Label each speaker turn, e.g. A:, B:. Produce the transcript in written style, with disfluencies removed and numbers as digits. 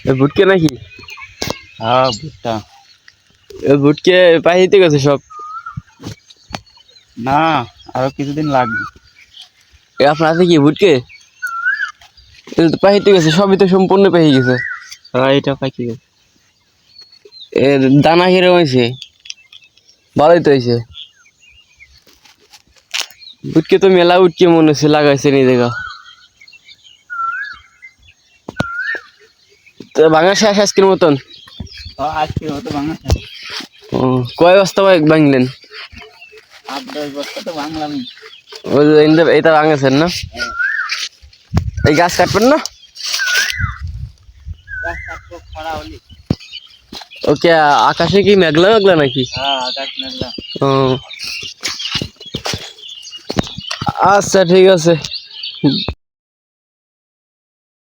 A: ভুটকে নাকি?
B: হ্যাঁ ভুট্টা।
A: ভুটকে পাইতে গেছে সব?
B: না, আরো কিছুদিন লাগবে।
A: আপনার আছে কি ভুটকে? পাইতে গেছে, সবই তো সম্পূর্ণ পেয়ে গেছে।
B: হ্যাঁ এটা পাইতে গেছে।
A: এর দানা কিরম হয়েছে? ভালোই তো হয়েছে। ভুটকে তো মেলা উঠকে মনে হচ্ছে লাগাইছে নি দেখা। তো ভাঙা শেষ আজকের মতন?
B: আজকের মতো ভাঙা।
A: কয় বস্তা ভাঙলেন?
B: 8-10 বস্তা তো ভাঙলামই।
A: ওই যে এইটা ভাঙেছেন না? এই গাছ কাটবেন না? ওকে, আকাশে কি মেঘলা মেঘলা নাকি?
B: হ্যাঁ আকাশ মেঘলা।
A: ও আচ্ছা, ঠিক আছে।